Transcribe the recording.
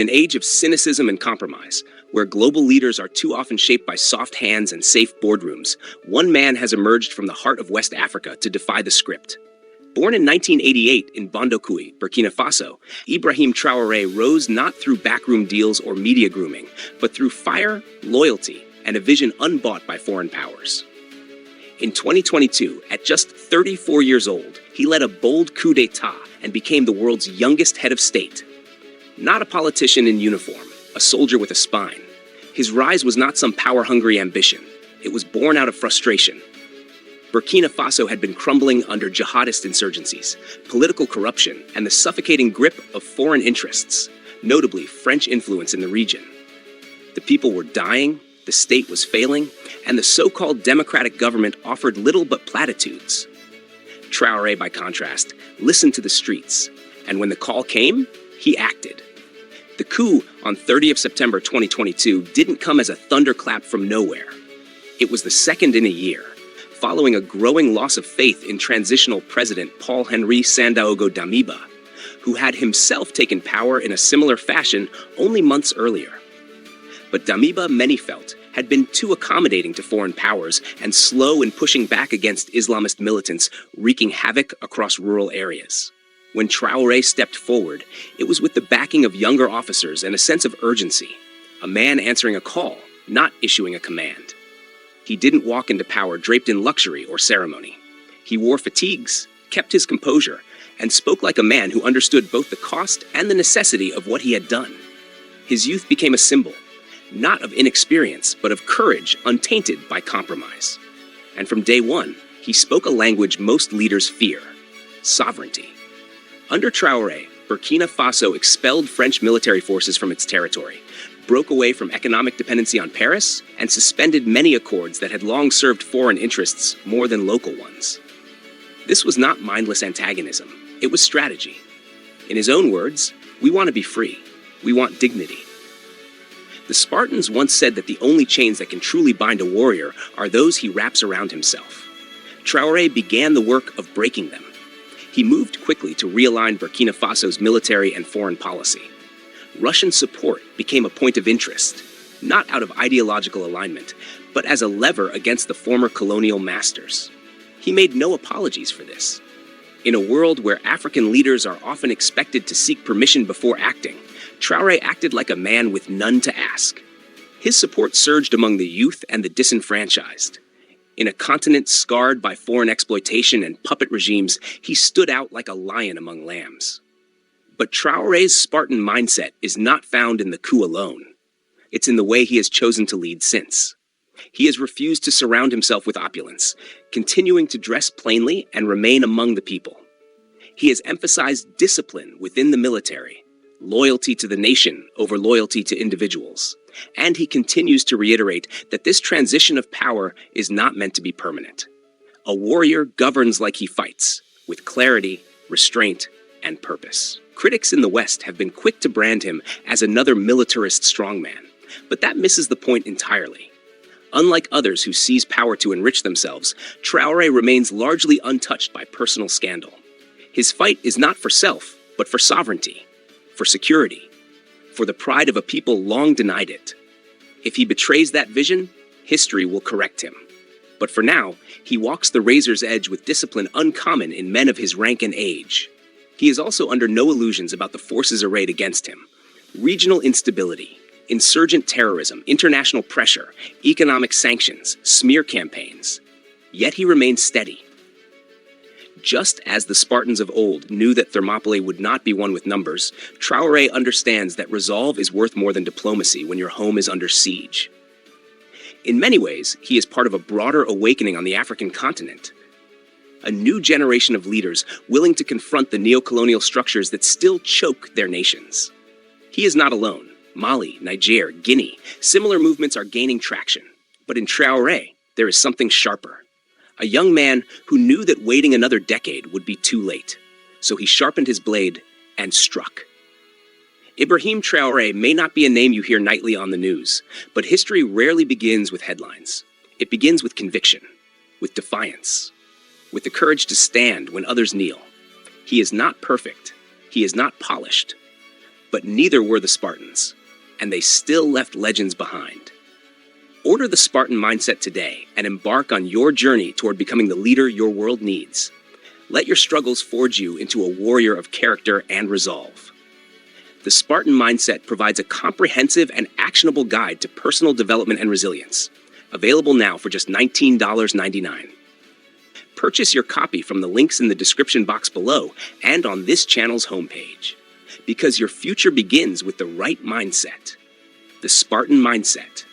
An age of cynicism and compromise, where global leaders are too often shaped by soft hands and safe boardrooms, one man has emerged from the heart of West Africa to defy the script. Born in 1988 in Bondokui, Burkina Faso, Ibrahim Traoré rose not through backroom deals or media grooming, but through fire, loyalty, and a vision unbought by foreign powers. In 2022, at just 34 years old, he led a bold coup d'etat and became the world's youngest head of state. Not a politician in uniform, a soldier with a spine. His rise was not some power-hungry ambition. It was born out of frustration. Burkina Faso had been crumbling under jihadist insurgencies, political corruption, and the suffocating grip of foreign interests, notably French influence in the region. The people were dying, the state was failing, and the so-called democratic government offered little but platitudes. Traoré, by contrast, listened to the streets, and when the call came, he acted. The coup on 30th September 2022 didn't come as a thunderclap from nowhere. It was the second in a year, following a growing loss of faith in transitional president Paul-Henri Sandaogo Damiba, who had himself taken power in a similar fashion only months earlier. But Damiba, many felt, had been too accommodating to foreign powers and slow in pushing back against Islamist militants wreaking havoc across rural areas. When Traoré stepped forward, it was with the backing of younger officers and a sense of urgency, a man answering a call, not issuing a command. He didn't walk into power draped in luxury or ceremony. He wore fatigues, kept his composure, and spoke like a man who understood both the cost and the necessity of what he had done. His youth became a symbol, not of inexperience, but of courage untainted by compromise. And from day one, he spoke a language most leaders fear: sovereignty. Under Traoré, Burkina Faso expelled French military forces from its territory, broke away from economic dependency on Paris, and suspended many accords that had long served foreign interests more than local ones. This was not mindless antagonism. It was strategy. In his own words, we want to be free. We want dignity. The Spartans once said that the only chains that can truly bind a warrior are those he wraps around himself. Traoré began the work of breaking them. He moved quickly to realign Burkina Faso's military and foreign policy. Russian support became a point of interest, not out of ideological alignment, but as a lever against the former colonial masters. He made no apologies for this. In a world where African leaders are often expected to seek permission before acting, Traoré acted like a man with none to ask. His support surged among the youth and the disenfranchised. In a continent scarred by foreign exploitation and puppet regimes, he stood out like a lion among lambs. But Traoré's Spartan mindset is not found in the coup alone. It's in the way he has chosen to lead since. He has refused to surround himself with opulence, continuing to dress plainly and remain among the people. He has emphasized discipline within the military, loyalty to the nation over loyalty to individuals. And he continues to reiterate that this transition of power is not meant to be permanent. A warrior governs like he fights, with clarity, restraint, and purpose. Critics in the West have been quick to brand him as another militarist strongman, but that misses the point entirely. Unlike others who seize power to enrich themselves, Traoré remains largely untouched by personal scandal. His fight is not for self, but for sovereignty, for security, for the pride of a people long denied it. If he betrays that vision, history will correct him. But for now, he walks the razor's edge with discipline uncommon in men of his rank and age. He is also under no illusions about the forces arrayed against him. Regional instability, insurgent terrorism, international pressure, economic sanctions, smear campaigns. Yet he remains steady. Just as the Spartans of old knew that Thermopylae would not be won with numbers, Traoré understands that resolve is worth more than diplomacy when your home is under siege. In many ways, he is part of a broader awakening on the African continent. A new generation of leaders willing to confront the neocolonial structures that still choke their nations. He is not alone. Mali, Niger, Guinea, similar movements are gaining traction. But in Traoré, there is something sharper. A young man who knew that waiting another decade would be too late. So he sharpened his blade and struck. Ibrahim Traoré may not be a name you hear nightly on the news, but history rarely begins with headlines. It begins with conviction, with defiance, with the courage to stand when others kneel. He is not perfect. He is not polished. But neither were the Spartans, and they still left legends behind. Order the Spartan Mindset today and embark on your journey toward becoming the leader your world needs. Let your struggles forge you into a warrior of character and resolve. The Spartan Mindset provides a comprehensive and actionable guide to personal development and resilience, available now for just $19.99. Purchase your copy from the links in the description box below and on this channel's homepage. Because your future begins with the right mindset. The Spartan Mindset.